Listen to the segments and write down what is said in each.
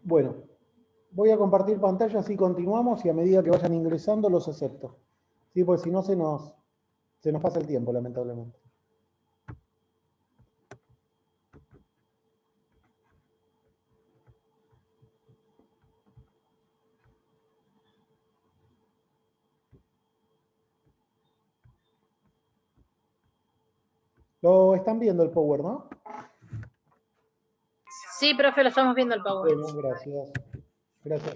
Bueno, voy a compartir pantalla, así continuamos y a medida que vayan ingresando los acepto. ¿Sí? Porque si no se nos pasa el tiempo, lamentablemente. Lo están viendo el Power, ¿no? Sí, profe, lo estamos viendo el Power. Bueno, gracias. Gracias.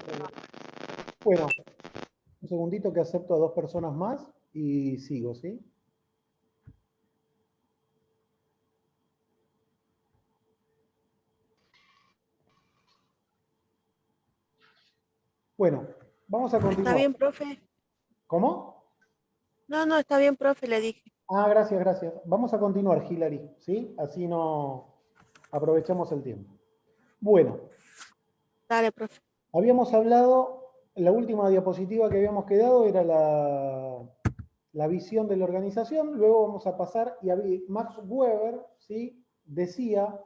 Bueno, un segundito que acepto a 2 personas más y sigo, ¿sí? Bueno, vamos a continuar. ¿Está bien, profe? ¿Cómo? No, está bien, profe, le dije. Ah, gracias, gracias. Vamos a continuar, Hilary, ¿sí? Así no aprovechamos el tiempo. Bueno. Dale, profe. Habíamos hablado, la última diapositiva que habíamos quedado era la visión de la organización, luego vamos a pasar, y Max Weber, ¿sí?, decía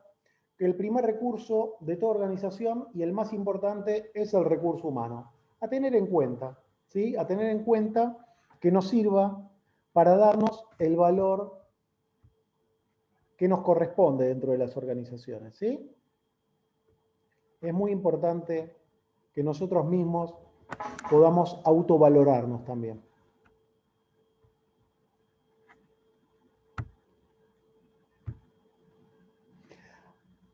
que el primer recurso de toda organización y el más importante es el recurso humano. A tener en cuenta, ¿sí?, a tener en cuenta que nos sirva para darnos el valor que nos corresponde dentro de las organizaciones, ¿sí? Es muy importante que nosotros mismos podamos autovalorarnos también.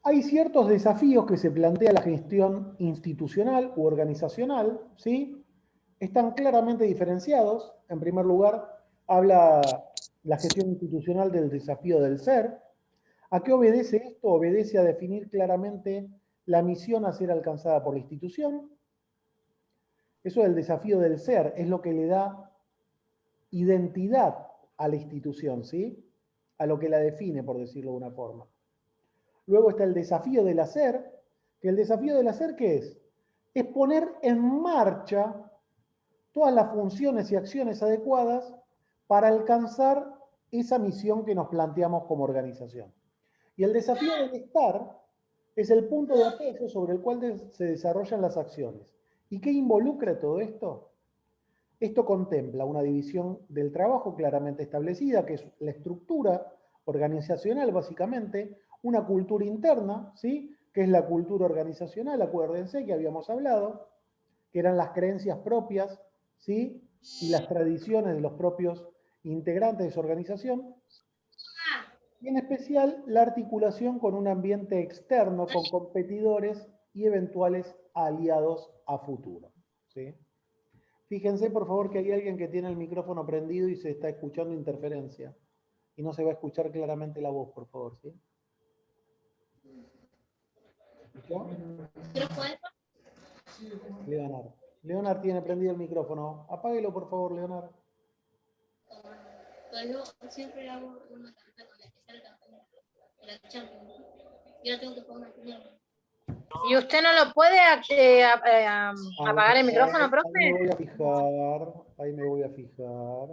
Hay ciertos desafíos que se plantea la gestión institucional u organizacional, ¿sí? Están claramente diferenciados. En primer lugar, habla la gestión institucional del desafío del ser. ¿A qué obedece esto? Obedece a definir claramente la misión a ser alcanzada por la institución. Eso del desafío del ser es lo que le da identidad a la institución, ¿sí? A lo que la define, por decirlo de una forma. Luego está el desafío del hacer, que el desafío del hacer, ¿qué es? Es poner en marcha todas las funciones y acciones adecuadas para alcanzar esa misión que nos planteamos como organización. Y el desafío del estar es el punto de apoyo sobre el cual se desarrollan las acciones. ¿Y qué involucra todo esto? Esto contempla una división del trabajo claramente establecida, que es la estructura organizacional básicamente, una cultura interna, ¿sí?, que es la cultura organizacional, acuérdense que habíamos hablado, que eran las creencias propias, ¿sí?, y las tradiciones de los propios integrantes de su organización, y en especial la articulación con un ambiente externo, con competidores y eventuales aliados a futuro, ¿sí? Fíjense, por favor, que hay alguien que tiene el micrófono prendido y se está escuchando interferencia. Y no se va a escuchar claramente la voz, por favor, ¿sí? ¿Escuchó? Leonard. Leonard tiene prendido el micrófono. Apáguelo, por favor, Leonard. Yo siempre hago una carta con la que sale la Champions. Y ahora tengo que poner una. ¿Y usted no lo puede apagar el micrófono, profe? Ahí me voy a fijar. Ahí me voy a fijar.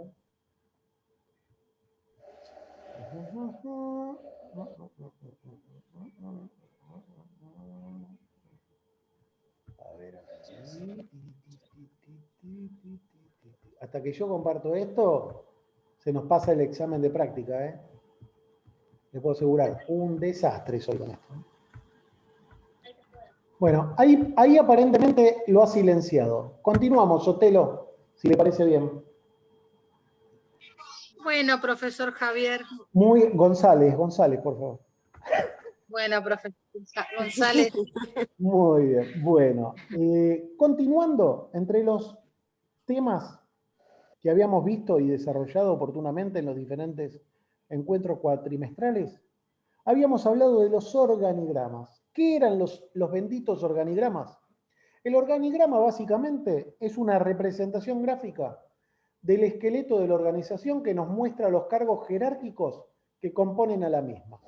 A ver, hasta que yo comparto esto, se nos pasa el examen de práctica, ¿eh? Les puedo asegurar, un desastre soy con esto. Bueno, ahí aparentemente lo ha silenciado. Continuamos, Sotelo, si le parece bien. Bueno, profesor Javier. Muy, González, por favor. Bueno, profesor González. Muy bien, bueno. Continuando, entre los temas que habíamos visto y desarrollado oportunamente en los diferentes encuentros cuatrimestrales, habíamos hablado de los organigramas. ¿Qué eran los benditos organigramas? El organigrama básicamente es una representación gráfica del esqueleto de la organización que nos muestra los cargos jerárquicos que componen a la misma.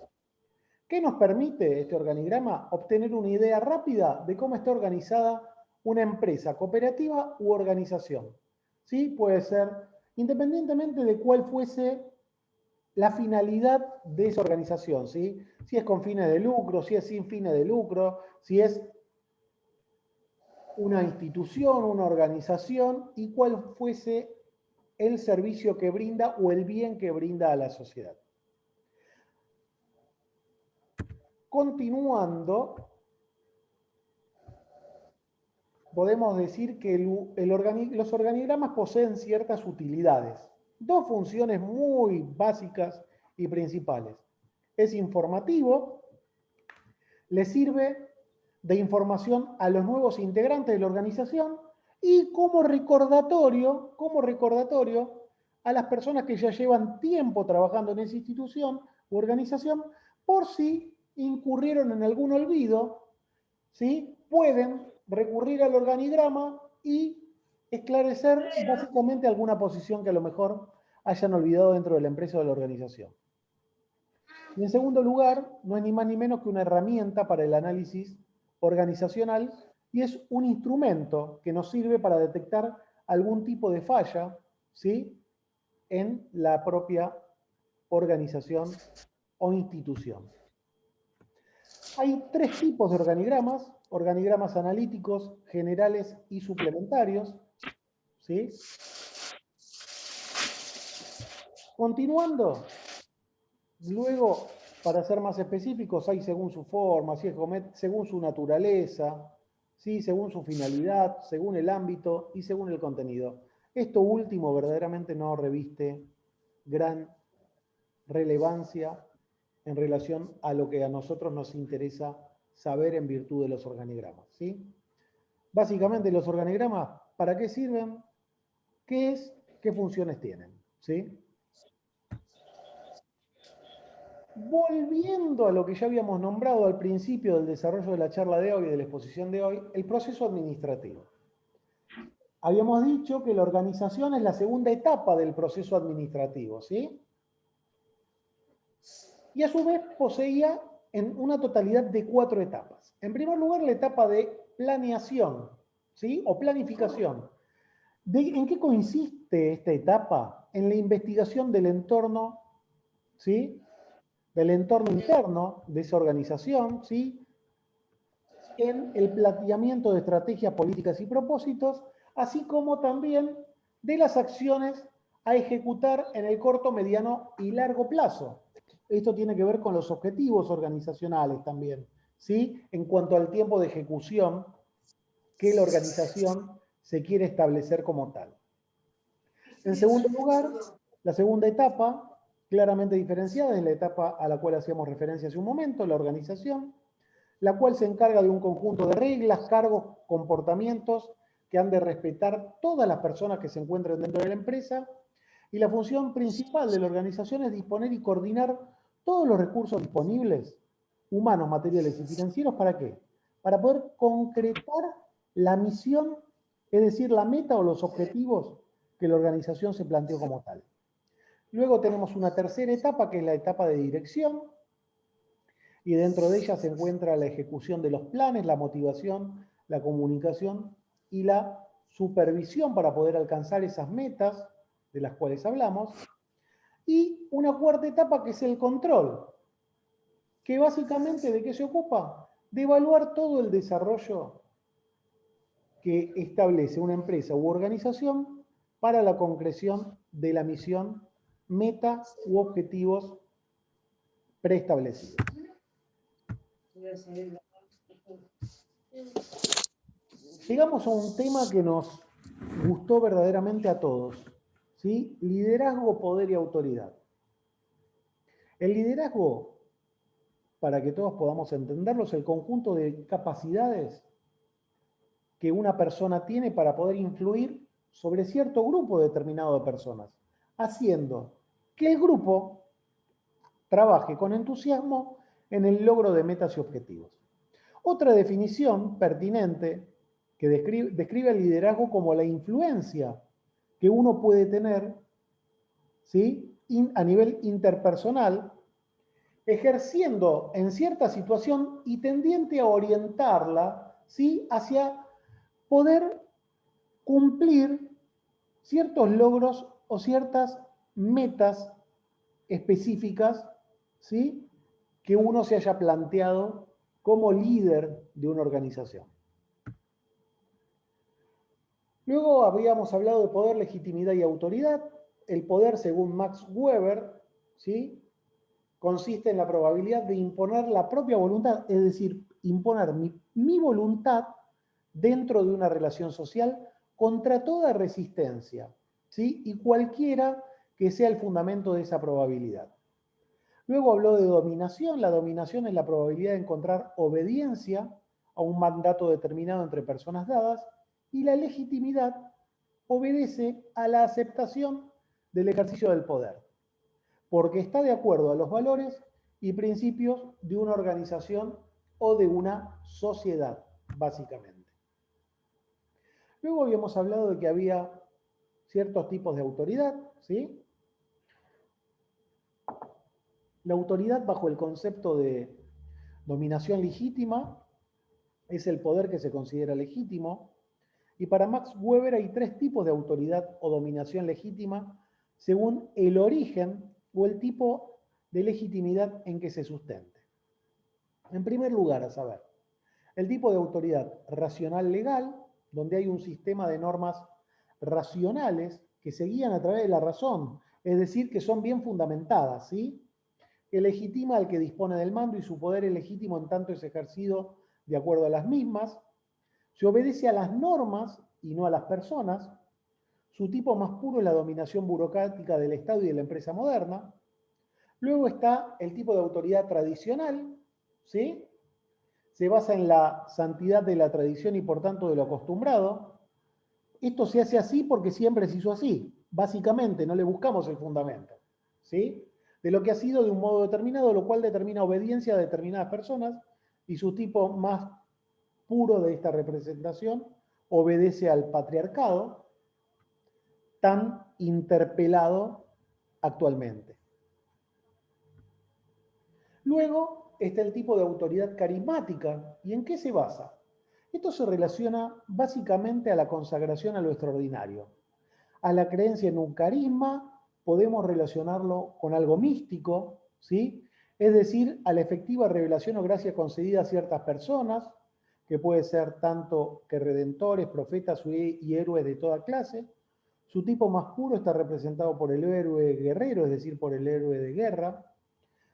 ¿Qué nos permite este organigrama? Obtener una idea rápida de cómo está organizada una empresa, cooperativa u organización. ¿Sí? Puede ser, independientemente de cuál fuese la finalidad de esa organización, ¿sí? Si es con fines de lucro, si es sin fines de lucro, si es una institución, una organización y cuál fuese el servicio que brinda o el bien que brinda a la sociedad. Continuando, podemos decir que los organigramas poseen ciertas utilidades. Dos funciones muy básicas y principales. Es informativo, le sirve de información a los nuevos integrantes de la organización y como recordatorio a las personas que ya llevan tiempo trabajando en esa institución u organización, por si incurrieron en algún olvido, ¿sí? Pueden recurrir al organigrama y esclarecer básicamente alguna posición que a lo mejor hayan olvidado dentro de la empresa o de la organización. Y en segundo lugar, no es ni más ni menos que una herramienta para el análisis organizacional y es un instrumento que nos sirve para detectar algún tipo de falla, ¿sí?, en la propia organización o institución. Hay tres tipos de organigramas analíticos, generales y suplementarios, ¿sí? Continuando, luego, para ser más específicos, hay según su forma, según su naturaleza, ¿sí?, según su finalidad, según el ámbito y según el contenido. Esto último verdaderamente no reviste gran relevancia en relación a lo que a nosotros nos interesa saber en virtud de los organigramas, ¿sí? Básicamente, los organigramas, ¿para qué sirven? ¿Qué es? ¿Qué funciones tienen? ¿Sí? Volviendo a lo que ya habíamos nombrado al principio del desarrollo de la charla de hoy y de la exposición de hoy, el proceso administrativo. Habíamos dicho que la organización es la segunda etapa del proceso administrativo, ¿sí? Y a su vez poseía en una totalidad de 4 etapas. En primer lugar, la etapa de planeación, ¿sí?, o planificación. ¿En qué consiste esta etapa? En la investigación del entorno, ¿sí?, del entorno interno de esa organización, ¿sí?, en el planteamiento de estrategias, políticas y propósitos, así como también de las acciones a ejecutar en el corto, mediano y largo plazo. Esto tiene que ver con los objetivos organizacionales también, ¿sí?, en cuanto al tiempo de ejecución que la organización se quiere establecer como tal. En segundo lugar, la segunda etapa, claramente diferenciada, es la etapa a la cual hacíamos referencia hace un momento, la organización, la cual se encarga de un conjunto de reglas, cargos, comportamientos que han de respetar todas las personas que se encuentran dentro de la empresa, y la función principal de la organización es disponer y coordinar todos los recursos disponibles, humanos, materiales y financieros, ¿para qué? Para poder concretar la misión, es decir, la meta o los objetivos que la organización se planteó como tal. Luego tenemos una tercera etapa, que es la etapa de dirección, y dentro de ella se encuentra la ejecución de los planes, la motivación, la comunicación y la supervisión para poder alcanzar esas metas de las cuales hablamos. Y una cuarta etapa que es el control, que básicamente ¿de qué se ocupa? De evaluar todo el desarrollo que establece una empresa u organización para la concreción de la misión, meta u objetivos preestablecidos. Llegamos a un tema que nos gustó verdaderamente a todos, ¿sí? Liderazgo, poder y autoridad. El liderazgo, para que todos podamos entenderlo, es el conjunto de capacidades que una persona tiene para poder influir sobre cierto grupo determinado de personas, haciendo que el grupo trabaje con entusiasmo en el logro de metas y objetivos. Otra definición pertinente que describe el liderazgo como la influencia que uno puede tener, ¿sí?, a nivel interpersonal, ejerciendo en cierta situación y tendiente a orientarla, ¿sí?, hacia poder cumplir ciertos logros o ciertas metas específicas, ¿sí?, que uno se haya planteado como líder de una organización. Luego habíamos hablado de poder, legitimidad y autoridad. El poder, según Max Weber, ¿sí?, consiste en la probabilidad de imponer la propia voluntad, es decir, imponer mi voluntad dentro de una relación social contra toda resistencia, ¿sí?, y cualquiera que sea el fundamento de esa probabilidad. Luego habló de dominación. La dominación es la probabilidad de encontrar obediencia a un mandato determinado entre personas dadas, y la legitimidad obedece a la aceptación del ejercicio del poder, porque está de acuerdo a los valores y principios de una organización o de una sociedad, básicamente. Luego habíamos hablado de que había ciertos tipos de autoridad, ¿sí? La autoridad, bajo el concepto de dominación legítima, es el poder que se considera legítimo. Y para Max Weber hay tres tipos de autoridad o dominación legítima según el origen o el tipo de legitimidad en que se sustente. En primer lugar, a saber, el tipo de autoridad racional legal, donde hay un sistema de normas racionales que se guían a través de la razón, es decir, que son bien fundamentadas, ¿sí?, que legitima al que dispone del mando y su poder es legítimo en tanto es ejercido de acuerdo a las mismas. Se obedece a las normas y no a las personas. Su tipo más puro es la dominación burocrática del Estado y de la empresa moderna. Luego está el tipo de autoridad tradicional, ¿sí? Se basa en la santidad de la tradición y por tanto de lo acostumbrado. Esto se hace así porque siempre se hizo así. Básicamente, no le buscamos el fundamento, ¿sí?, de lo que ha sido de un modo determinado, lo cual determina obediencia a determinadas personas, y su tipo más puro de esta representación obedece al patriarcado, tan interpelado actualmente. Luego está el tipo de autoridad carismática. ¿Y en qué se basa? Esto se relaciona básicamente a la consagración a lo extraordinario. A la creencia en un carisma podemos relacionarlo con algo místico, ¿sí?, es decir, a la efectiva revelación o gracia concedida a ciertas personas, que puede ser tanto que redentores, profetas y héroes de toda clase. Su tipo más puro está representado por el héroe guerrero, es decir, por el héroe de guerra.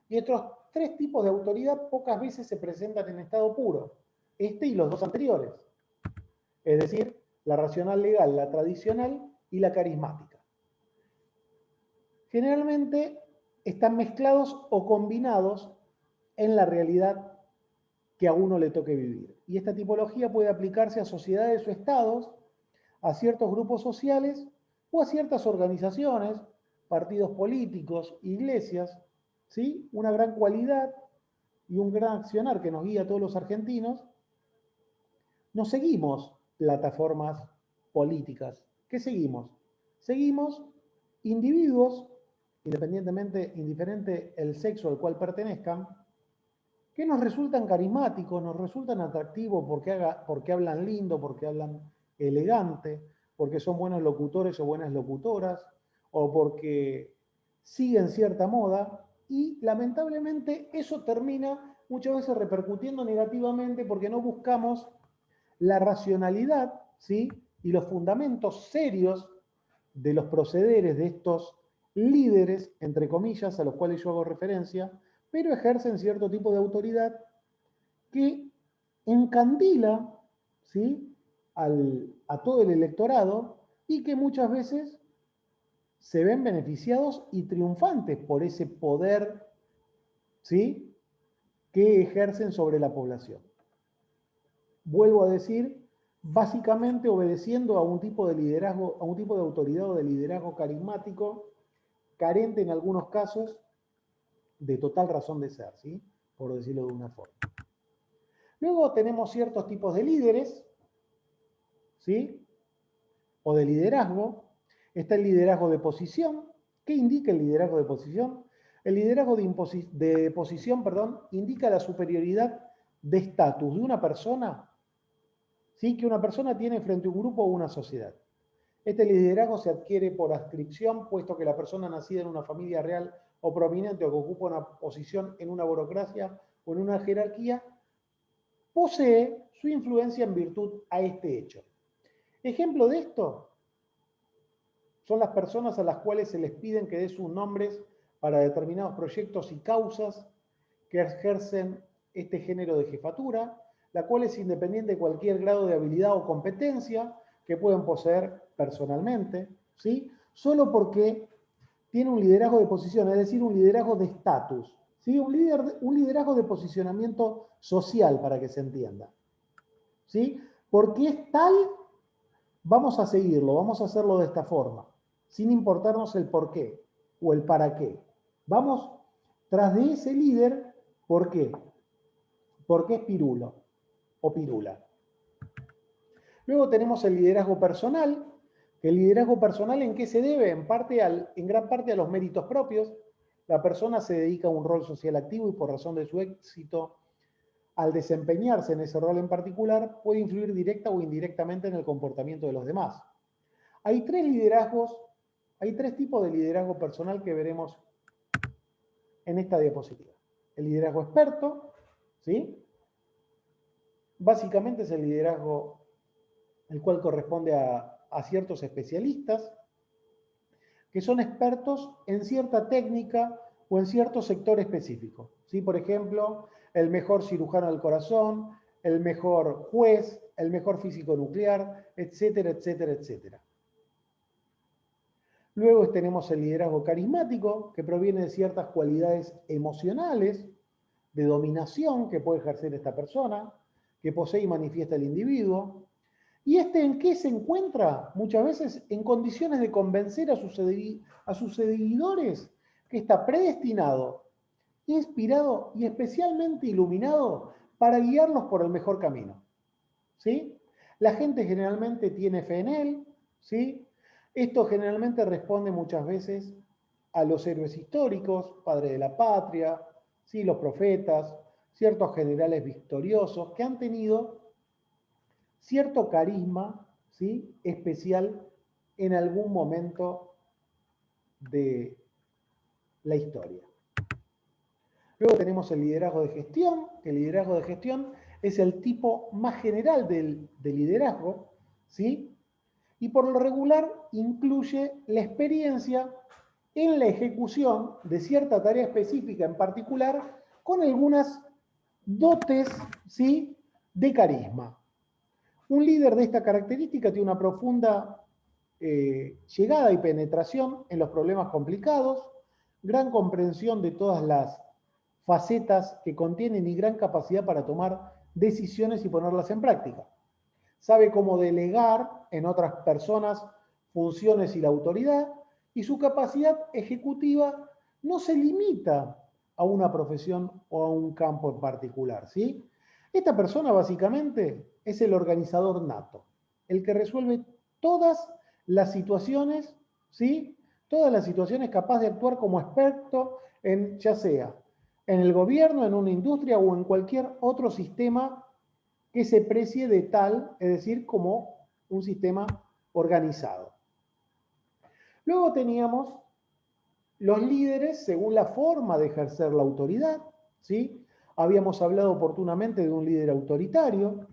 Y estos tres tipos de autoridad pocas veces se presentan en estado puro, este y los dos anteriores, es decir, la racional legal, la tradicional y la carismática. Generalmente están mezclados o combinados en la realidad que a uno le toque vivir. Y esta tipología puede aplicarse a sociedades o estados, a ciertos grupos sociales o a ciertas organizaciones, partidos políticos, iglesias, ¿sí? Una gran cualidad y un gran accionar que nos guía a todos los argentinos. No seguimos plataformas políticas. ¿Qué seguimos? Seguimos individuos, indiferente el sexo al cual pertenezcan, que nos resultan carismáticos, nos resultan atractivos porque hablan lindo, porque hablan elegante, porque son buenos locutores o buenas locutoras, o porque siguen cierta moda, y lamentablemente eso termina muchas veces repercutiendo negativamente porque no buscamos la racionalidad, ¿sí?, y los fundamentos serios de los procederes de estos líderes, entre comillas, a los cuales yo hago referencia, pero ejercen cierto tipo de autoridad que encandila, ¿sí?, a todo el electorado, y que muchas veces se ven beneficiados y triunfantes por ese poder, ¿sí?, que ejercen sobre la población. Vuelvo a decir, básicamente obedeciendo a un tipo de liderazgo, a un tipo de autoridad o de liderazgo carismático, carente en algunos casos de total razón de ser, ¿sí?, por decirlo de una forma. Luego tenemos ciertos tipos de líderes, ¿sí?, o de liderazgo. Está el liderazgo de posición. ¿Qué indica el liderazgo de posición? El liderazgo de posición, indica la superioridad de estatus de una persona, ¿sí?, que una persona tiene frente a un grupo o una sociedad. Este liderazgo se adquiere por adscripción, puesto que la persona nacida en una familia real o prominente o que ocupa una posición en una burocracia o en una jerarquía, posee su influencia en virtud a este hecho. Ejemplo de esto son las personas a las cuales se les piden que den sus nombres para determinados proyectos y causas que ejercen este género de jefatura, la cual es independiente de cualquier grado de habilidad o competencia que pueden poseer personalmente, ¿sí? Solo porque tiene un liderazgo de posición, es decir, un liderazgo de estatus, ¿sí? Un liderazgo de posicionamiento social, para que se entienda, ¿sí? Porque es tal, vamos a seguirlo, vamos a hacerlo de esta forma, sin importarnos el por qué o el para qué. Vamos tras de ese líder, ¿por qué? Porque es pirulo o pirula. Luego tenemos el liderazgo personal, que el liderazgo personal ¿en qué se debe? En gran parte a los méritos propios. La persona se dedica a un rol social activo y por razón de su éxito, al desempeñarse en ese rol en particular, puede influir directa o indirectamente en el comportamiento de los demás. Hay tres tipos de liderazgo personal que veremos en esta diapositiva. El liderazgo experto, ¿sí? Básicamente es el liderazgo el cual corresponde a ciertos especialistas que son expertos en cierta técnica o en cierto sector específico, ¿sí? Por ejemplo, el mejor cirujano del corazón, el mejor juez, el mejor físico nuclear, etcétera, etcétera, etcétera. Luego tenemos el liderazgo carismático, que proviene de ciertas cualidades emocionales de dominación que puede ejercer esta persona, que posee y manifiesta el individuo. ¿Y en qué se encuentra? Muchas veces en condiciones de convencer a sus seguidores que está predestinado, inspirado y especialmente iluminado para guiarlos por el mejor camino, ¿sí? La gente generalmente tiene fe en él, ¿sí? Esto generalmente responde muchas veces a los héroes históricos, padres de la patria, ¿sí? Los profetas, ciertos generales victoriosos que han tenido cierto carisma, ¿sí? Especial en algún momento de la historia. Luego tenemos el liderazgo de gestión, que el liderazgo de gestión es el tipo más general de liderazgo, ¿sí? Y por lo regular incluye la experiencia en la ejecución de cierta tarea específica en particular con algunas dotes, ¿sí? De carisma. Un líder de esta característica tiene una profunda llegada y penetración en los problemas complicados, gran comprensión de todas las facetas que contienen y gran capacidad para tomar decisiones y ponerlas en práctica. Sabe cómo delegar en otras personas funciones y la autoridad, y su capacidad ejecutiva no se limita a una profesión o a un campo en particular, ¿sí? Esta persona básicamente es el organizador nato, el que resuelve todas las situaciones, ¿sí? Todas las situaciones capaz de actuar como experto en, ya sea en el gobierno, en una industria o en cualquier otro sistema que se precie de tal, es decir, como un sistema organizado. Luego teníamos los líderes según la forma de ejercer la autoridad, ¿sí? Habíamos hablado oportunamente de un líder autoritario.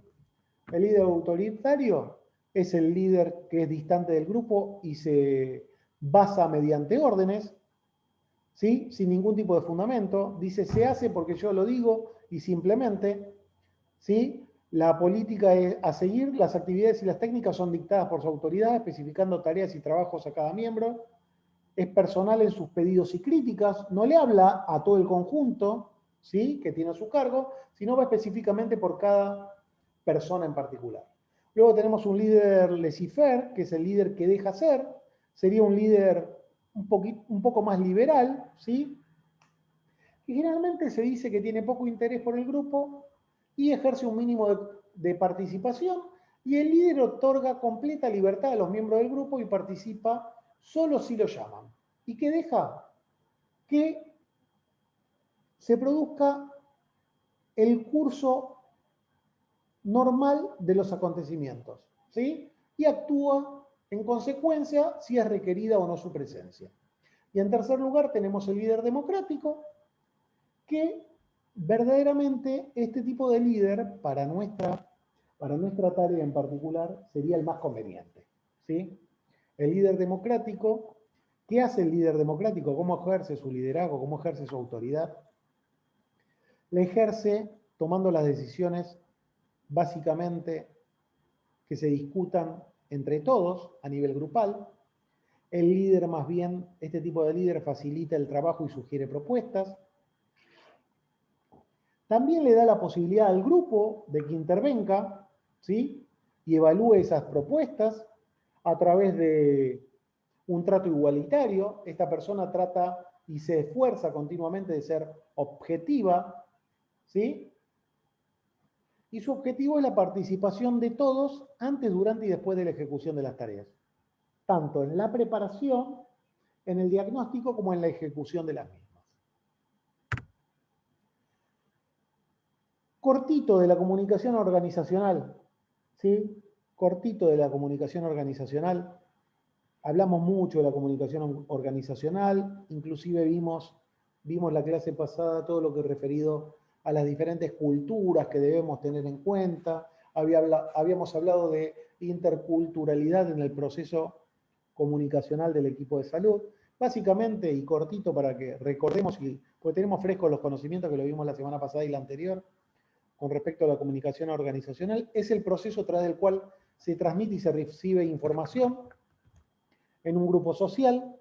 El líder autoritario es el líder que es distante del grupo y se basa mediante órdenes, ¿sí? Sin ningún tipo de fundamento. Dice, se hace porque yo lo digo y simplemente, ¿sí? La política a seguir, las actividades y las técnicas son dictadas por su autoridad, especificando tareas y trabajos a cada miembro. Es personal en sus pedidos y críticas, no le habla a todo el conjunto, ¿sí? Que tiene a su cargo, sino va específicamente por cada persona en particular. Luego tenemos un líder laissez-faire, que es el líder que deja ser, sería un líder un poco más liberal, ¿sí? Y generalmente se dice que tiene poco interés por el grupo y ejerce un mínimo de participación, y el líder otorga completa libertad a los miembros del grupo y participa solo si lo llaman. ¿Y qué deja? Que se produzca el curso normal de los acontecimientos, ¿sí? Y actúa en consecuencia si es requerida o no su presencia. Y en tercer lugar tenemos el líder democrático, que verdaderamente este tipo de líder, para nuestra para nuestra tarea en particular, sería el más conveniente, ¿sí? El líder democrático, ¿qué hace el líder democrático? ¿Cómo ejerce su liderazgo? ¿Cómo ejerce su autoridad? Le ejerce tomando las decisiones básicamente que se discutan entre todos a nivel grupal. El líder más bien, este tipo de líder facilita el trabajo y sugiere propuestas. También le da la posibilidad al grupo de que intervenga, ¿sí? Y evalúe esas propuestas a través de un trato igualitario. Esta persona trata y se esfuerza continuamente de ser objetiva, ¿sí? Y su objetivo es la participación de todos antes, durante y después de la ejecución de las tareas, tanto en la preparación, en el diagnóstico, como en la ejecución de las mismas. Cortito de la comunicación organizacional, ¿sí? Cortito de la comunicación organizacional. Hablamos mucho de la comunicación organizacional, inclusive vimos la clase pasada todo lo que es referido a las diferentes culturas que debemos tener en cuenta. Habíamos hablado de interculturalidad en el proceso comunicacional del equipo de salud. Básicamente, y cortito para que recordemos, porque tenemos frescos los conocimientos que lo vimos la semana pasada y la anterior, con respecto a la comunicación organizacional, es el proceso a través del cual se transmite y se recibe información en un grupo social,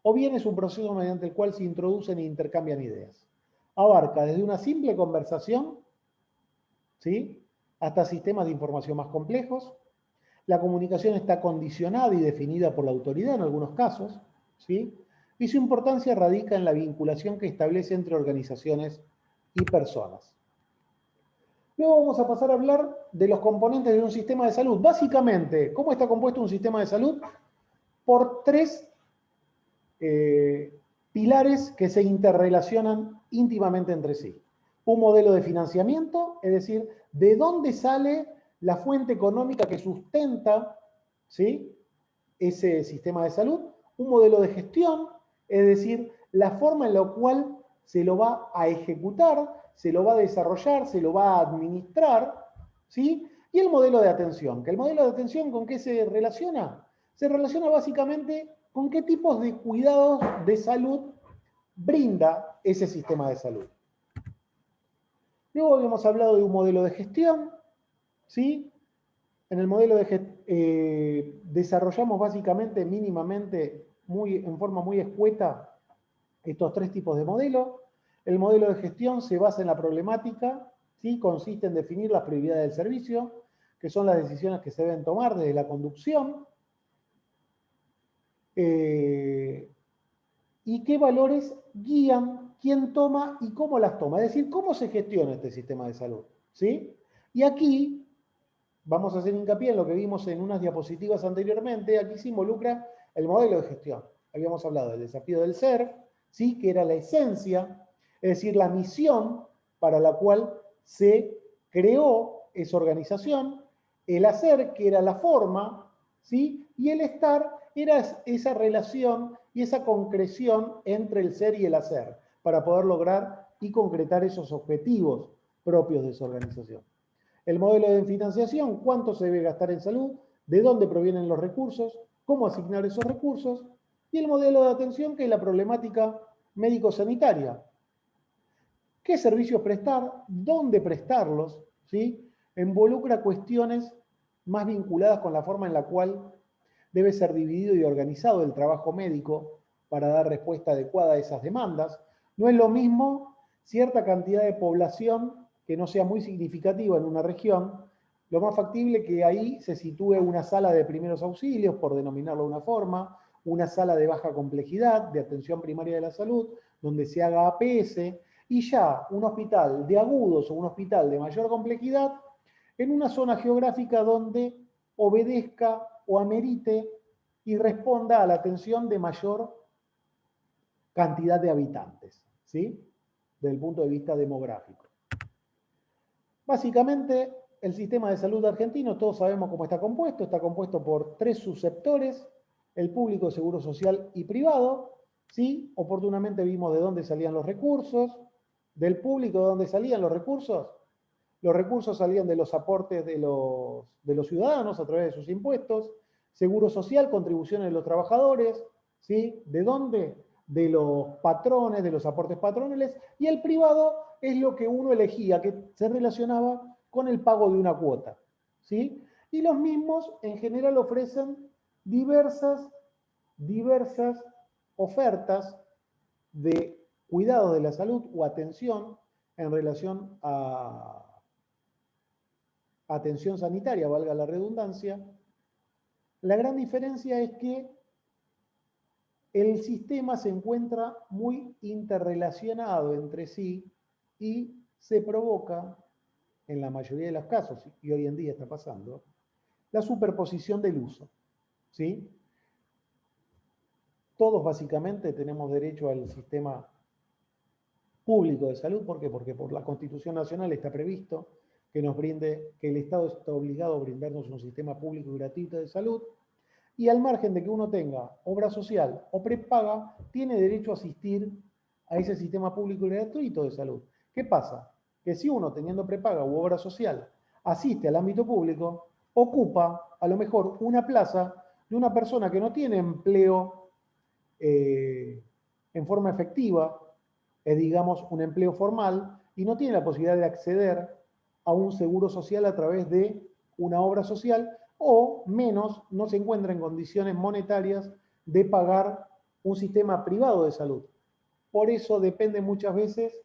o bien es un proceso mediante el cual se introducen e intercambian ideas. Abarca desde una simple conversación, ¿sí?, hasta sistemas de información más complejos. La comunicación está condicionada y definida por la autoridad en algunos casos, ¿sí?, y su importancia radica en la vinculación que establece entre organizaciones y personas. Luego vamos a pasar a hablar de los componentes de un sistema de salud. Básicamente, ¿cómo está compuesto un sistema de salud? Por tres pilares que se interrelacionan íntimamente entre sí. Un modelo de financiamiento, es decir, de dónde sale la fuente económica que sustenta, ¿sí?, ese sistema de salud. Un modelo de gestión, es decir, la forma en la cual se lo va a ejecutar, se lo va a desarrollar, se lo va a administrar, ¿sí? Y el modelo de atención, que el modelo de atención, ¿con qué se relaciona? Se relaciona básicamente con qué tipos de cuidados de salud brinda ese sistema de salud. Luego habíamos hablado de un modelo de gestión, ¿sí? En el modelo de gestión desarrollamos básicamente, mínimamente, en forma muy escueta, estos tres tipos de modelo. El modelo de gestión se basa en la problemática, ¿sí? Consiste en definir las prioridades del servicio, que son las decisiones que se deben tomar desde la conducción, y qué valores guían quién toma y cómo las toma. Es decir, cómo se gestiona este sistema de salud, ¿sí? Y aquí vamos a hacer hincapié en lo que vimos en unas diapositivas anteriormente. Aquí se involucra el modelo de gestión. Habíamos hablado del desafío del ser, ¿sí?, que era la esencia, es decir, la misión para la cual se creó esa organización, el hacer, que era la forma, ¿sí?, y el estar era esa relación y esa concreción entre el ser y el hacer, para poder lograr y concretar esos objetivos propios de esa organización. El modelo de financiación, cuánto se debe gastar en salud, de dónde provienen los recursos, cómo asignar esos recursos, y el modelo de atención, que es la problemática médico-sanitaria. ¿Qué servicios prestar? ¿Dónde prestarlos? ¿Sí? Involucra cuestiones más vinculadas con la forma en la cual debe ser dividido y organizado el trabajo médico para dar respuesta adecuada a esas demandas. No es lo mismo cierta cantidad de población que no sea muy significativa en una región, lo más factible que ahí se sitúe una sala de primeros auxilios, por denominarlo de una forma, una sala de baja complejidad, de atención primaria de la salud, donde se haga APS, y ya un hospital de agudos o un hospital de mayor complejidad en una zona geográfica donde obedezca o amerite y responda a la atención de mayor cantidad de habitantes, ¿sí?, desde el punto de vista demográfico. Básicamente, el sistema de salud argentino, todos sabemos cómo está compuesto por tres subsectores: el público, seguro social y privado, ¿sí? Oportunamente vimos de dónde salían los recursos. Del público, ¿de dónde salían los recursos? Los recursos salían de los aportes de los ciudadanos a través de sus impuestos, seguro social, contribuciones de los trabajadores, ¿sí? ¿De dónde? De los patrones, de los aportes patronales, y el privado es lo que uno elegía, que se relacionaba con el pago de una cuota, ¿sí? Y los mismos en general ofrecen diversas ofertas de cuidado de la salud o atención en relación a atención sanitaria, valga la redundancia. La gran diferencia es que el sistema se encuentra muy interrelacionado entre sí y se provoca, en la mayoría de los casos, y hoy en día está pasando, la superposición del uso, ¿sí? Todos básicamente tenemos derecho al sistema público de salud. ¿Por qué? Porque por la Constitución Nacional está previsto que nos brinde, que el Estado está obligado a brindarnos un sistema público y gratuito de salud, y al margen de que uno tenga obra social o prepaga, tiene derecho a asistir a ese sistema público y gratuito de salud. ¿Qué pasa? Que si uno, teniendo prepaga u obra social, asiste al ámbito público, ocupa a lo mejor una plaza de una persona que no tiene empleo en forma efectiva, es digamos un empleo formal, y no tiene la posibilidad de acceder a un seguro social a través de una obra social, o menos, no se encuentra en condiciones monetarias de pagar un sistema privado de salud. Por eso depende muchas veces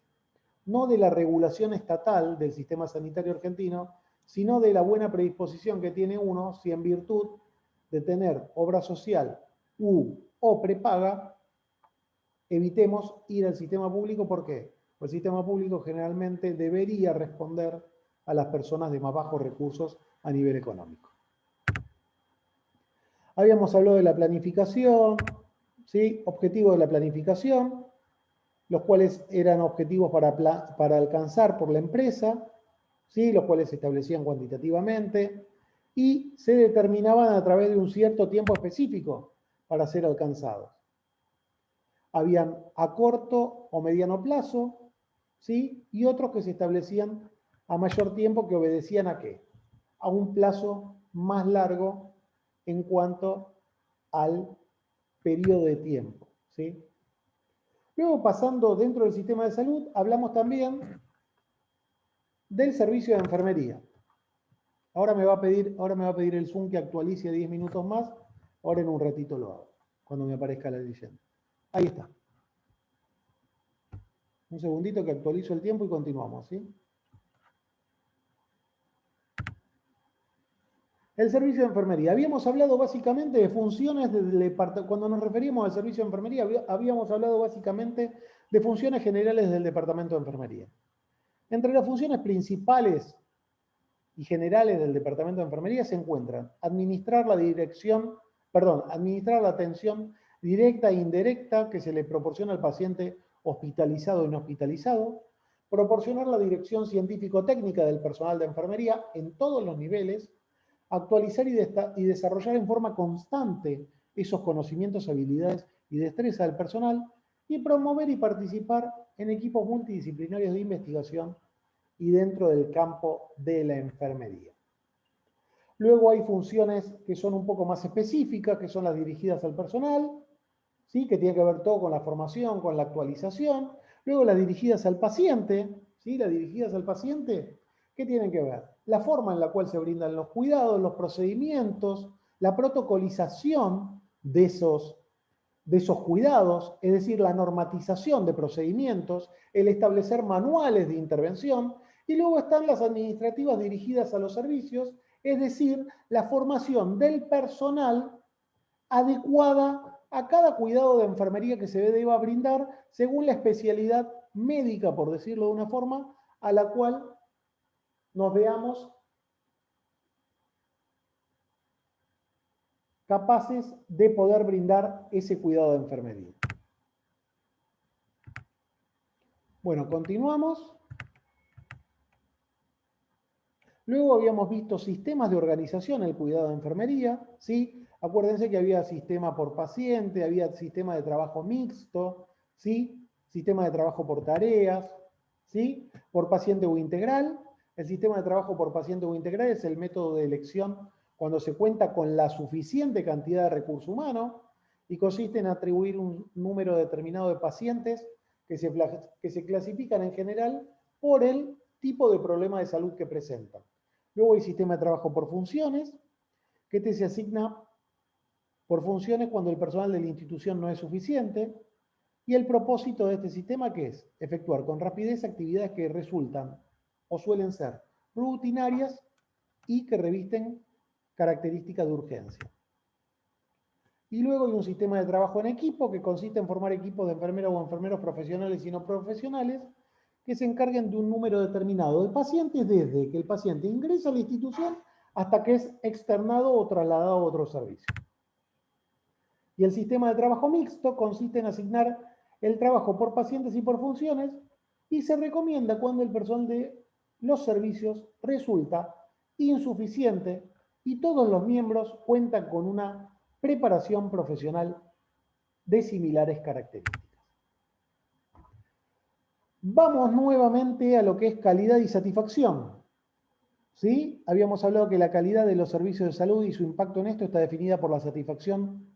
no de la regulación estatal del sistema sanitario argentino, sino de la buena predisposición que tiene uno, si en virtud de tener obra social o prepaga, evitemos ir al sistema público. ¿Por qué? Porque el sistema público generalmente debería responder a las personas de más bajos recursos a nivel económico. Habíamos hablado de la planificación, ¿sí? Objetivos de la planificación, los cuales eran objetivos para alcanzar por la empresa, ¿sí? Los cuales se establecían cuantitativamente y se determinaban a través de un cierto tiempo específico para ser alcanzados. Habían a corto o mediano plazo, ¿sí? Y otros que se establecían a mayor tiempo, que obedecían ¿a qué? A un plazo más largo en cuanto al periodo de tiempo, ¿sí? Luego, pasando dentro del sistema de salud, hablamos también del servicio de enfermería. Ahora me va a pedir el Zoom que actualice 10 minutos más. Ahora en un ratito lo hago, cuando me aparezca la leyenda. Ahí está. Un segundito que actualizo el tiempo y continuamos, ¿sí? El servicio de enfermería. Habíamos hablado básicamente de funciones del departamento. Cuando nos referimos al servicio de enfermería, habíamos hablado básicamente de funciones generales del departamento de enfermería. Entre las funciones principales y generales del departamento de enfermería se encuentran administrar la atención directa e indirecta que se le proporciona al paciente hospitalizado y no hospitalizado, proporcionar la dirección científico-técnica del personal de enfermería en todos los niveles, actualizar y desarrollar en forma constante esos conocimientos, habilidades y destreza del personal, y promover y participar en equipos multidisciplinarios de investigación y dentro del campo de la enfermería. Luego hay funciones que son un poco más específicas, que son las dirigidas al personal, ¿sí? Que tiene que ver todo con la formación, con la actualización. Luego las dirigidas al paciente, ¿sí? Las dirigidas al paciente, ¿qué tienen que ver? La forma en la cual se brindan los cuidados, los procedimientos, la protocolización de esos cuidados, es decir, la normatización de procedimientos, el establecer manuales de intervención, y luego están las administrativas dirigidas a los servicios, es decir, la formación del personal adecuada a cada cuidado de enfermería que se deba brindar según la especialidad médica, por decirlo de una forma, a la cual nos veamos capaces de poder brindar ese cuidado de enfermería. Bueno, continuamos. Luego habíamos visto sistemas de organización en el cuidado de enfermería, ¿sí? Acuérdense que había sistema por paciente, había sistema de trabajo mixto, ¿sí? Sistema de trabajo por tareas, ¿sí? Por paciente o integral. El sistema de trabajo por paciente o integral es el método de elección cuando se cuenta con la suficiente cantidad de recurso humano y consiste en atribuir un número determinado de pacientes que se clasifican en general por el tipo de problema de salud que presentan. Luego hay sistema de trabajo por funciones, que este se asigna por funciones cuando el personal de la institución no es suficiente. Y el propósito de este sistema, ¿qué es? Efectuar con rapidez actividades que resultan o suelen ser rutinarias y que revisten características de urgencia. Y luego hay un sistema de trabajo en equipo que consiste en formar equipos de enfermeras o enfermeros profesionales y no profesionales que se encarguen de un número determinado de pacientes desde que el paciente ingresa a la institución hasta que es externado o trasladado a otro servicio. Y el sistema de trabajo mixto consiste en asignar el trabajo por pacientes y por funciones y se recomienda cuando el personal de los servicios resulta insuficiente y todos los miembros cuentan con una preparación profesional de similares características. Vamos nuevamente a lo que es calidad y satisfacción. ¿Sí? Habíamos hablado que la calidad de los servicios de salud y su impacto en esto está definida por la satisfacción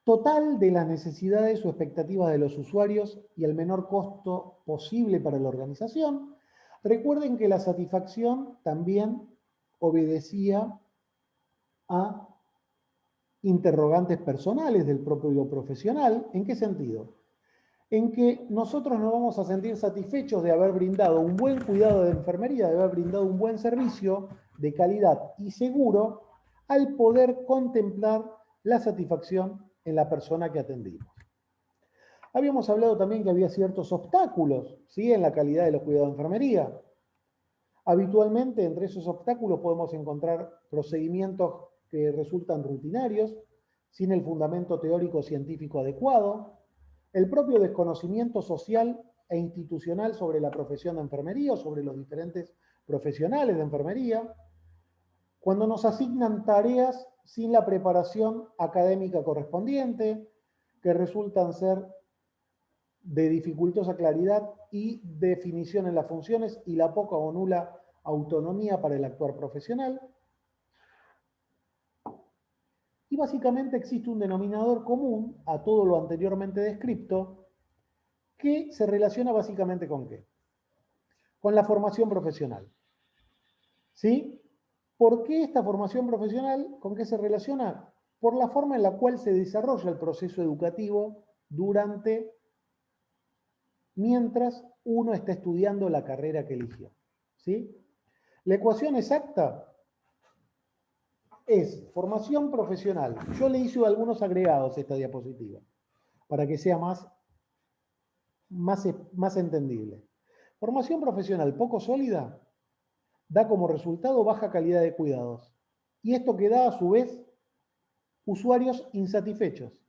total de las necesidades o expectativas de los usuarios y el menor costo posible para la organización. Recuerden que la satisfacción también obedecía a interrogantes personales del propio profesional. ¿En qué sentido? En que nosotros nos vamos a sentir satisfechos de haber brindado un buen cuidado de enfermería, de haber brindado un buen servicio de calidad y seguro, al poder contemplar la satisfacción en la persona que atendimos. Habíamos hablado también que había ciertos obstáculos, ¿sí?, en la calidad de los cuidados de enfermería. Habitualmente, entre esos obstáculos podemos encontrar procedimientos que resultan rutinarios, sin el fundamento teórico científico adecuado, el propio desconocimiento social e institucional sobre la profesión de enfermería o sobre los diferentes profesionales de enfermería, cuando nos asignan tareas sin la preparación académica correspondiente, que resultan ser de dificultosa claridad y definición en las funciones y la poca o nula autonomía para el actuar profesional. Y básicamente existe un denominador común a todo lo anteriormente descrito que se relaciona básicamente ¿con qué? Con la formación profesional. ¿Sí? ¿Por qué esta formación profesional? ¿Con qué se relaciona? Por la forma en la cual se desarrolla el proceso educativo mientras uno está estudiando la carrera que eligió. ¿Sí? La ecuación exacta es formación profesional. Yo le hice algunos agregados a esta diapositiva para que sea más entendible. Formación profesional poco sólida da como resultado baja calidad de cuidados. Y esto que da a su vez usuarios insatisfechos.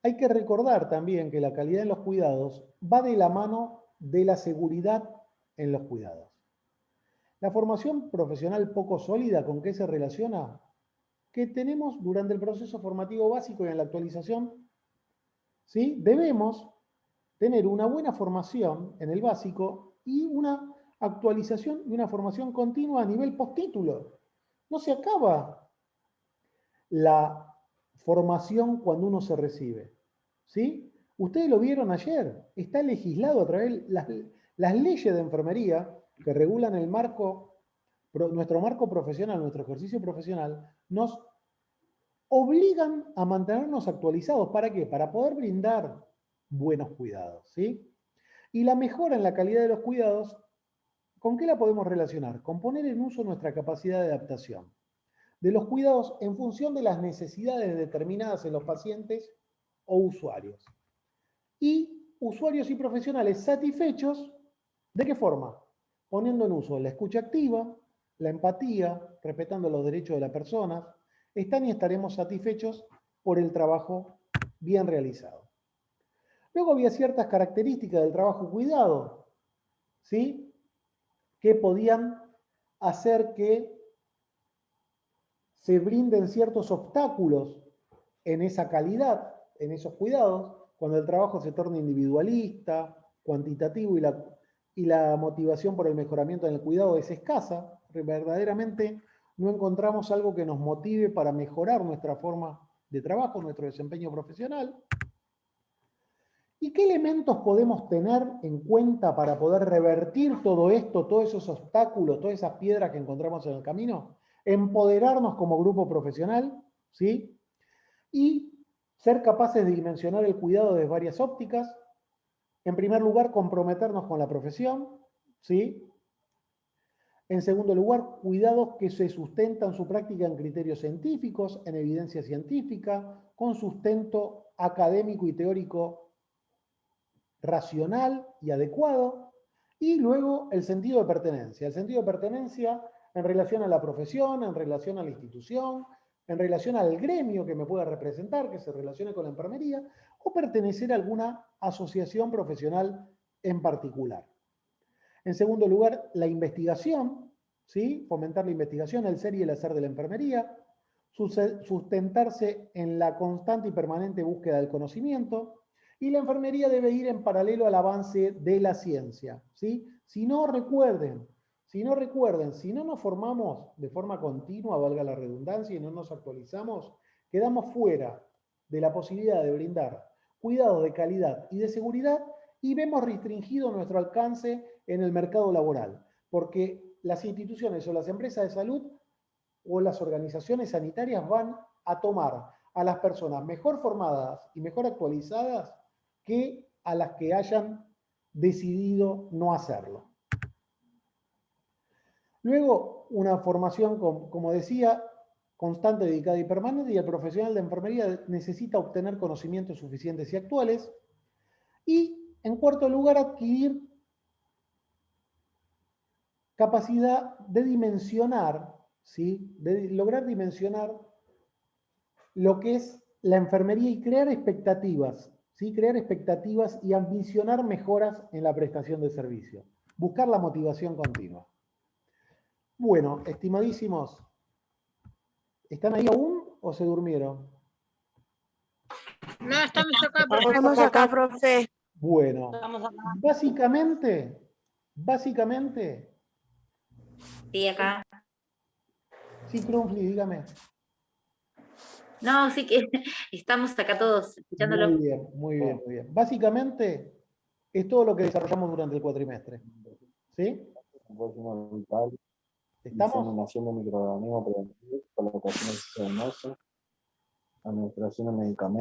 Hay que recordar también que la calidad en los cuidados va de la mano de la seguridad en los cuidados. La formación profesional poco sólida, ¿con qué se relaciona? Que tenemos durante el proceso formativo básico y en la actualización, ¿sí? Debemos tener una buena formación en el básico y una actualización y una formación continua a nivel postítulo. No se acaba la formación cuando uno se recibe, ¿sí? Ustedes lo vieron ayer, está legislado a través de las leyes de enfermería que regulan el marco, nuestro marco profesional, nuestro ejercicio profesional, nos obligan a mantenernos actualizados. ¿Para qué? Para poder brindar buenos cuidados, ¿sí? Y la mejora en la calidad de los cuidados, ¿con qué la podemos relacionar? Con poner en uso nuestra capacidad de adaptación de los cuidados en función de las necesidades determinadas en los pacientes o usuarios. Y usuarios y profesionales satisfechos, ¿de qué forma? Poniendo en uso la escucha activa, la empatía, respetando los derechos de las personas, están y estaremos satisfechos por el trabajo bien realizado. Luego había ciertas características del trabajo cuidado, ¿sí?, que podían hacer que se brinden ciertos obstáculos en esa calidad, en esos cuidados, cuando el trabajo se torna individualista, cuantitativo y la motivación por el mejoramiento en el cuidado es escasa, verdaderamente no encontramos algo que nos motive para mejorar nuestra forma de trabajo, nuestro desempeño profesional. ¿Y qué elementos podemos tener en cuenta para poder revertir todo esto, todos esos obstáculos, todas esas piedras que encontramos en el camino? Empoderarnos como grupo profesional, ¿sí? Y ser capaces de dimensionar el cuidado desde varias ópticas. En primer lugar, comprometernos con la profesión, ¿sí? En segundo lugar, cuidados que se sustentan su práctica en criterios científicos, en evidencia científica, con sustento académico y teórico racional y adecuado. Y luego el sentido de pertenencia. El sentido de pertenencia en relación a la profesión, en relación a la institución, en relación al gremio que me pueda representar, que se relacione con la enfermería, o pertenecer a alguna asociación profesional en particular. En segundo lugar, la investigación, ¿sí? Fomentar la investigación, el ser y el hacer de la enfermería, sustentarse en la constante y permanente búsqueda del conocimiento, y la enfermería debe ir en paralelo al avance de la ciencia, ¿sí? Si no recuerden, si no nos formamos de forma continua, valga la redundancia, y no nos actualizamos, quedamos fuera de la posibilidad de brindar cuidados de calidad y de seguridad y vemos restringido nuestro alcance en el mercado laboral, porque las instituciones o las empresas de salud o las organizaciones sanitarias van a tomar a las personas mejor formadas y mejor actualizadas que a las que hayan decidido no hacerlo. Luego, una formación, como decía, constante, dedicada y permanente, y el profesional de enfermería necesita obtener conocimientos suficientes y actuales. Y, en cuarto lugar, adquirir capacidad de dimensionar, ¿sí? De lograr dimensionar lo que es la enfermería y crear expectativas, ¿sí? Crear expectativas y ambicionar mejoras en la prestación de servicio. Buscar la motivación continua. Bueno, estimadísimos, ¿están ahí aún o se durmieron? No, estamos acá, profe. Estamos acá, profe. Bueno, Vamos acá. básicamente, Sí, acá. sí, Krumfli, dígame. No, sí que estamos acá todos escuchándolo. Muy bien, muy bien, muy bien. Básicamente, es todo lo que desarrollamos durante el cuatrimestre. ¿Sí? Vital, ¿Estamos? diseminación de microorganismos preventivos, colocación de hermoso, administración de medicamentos.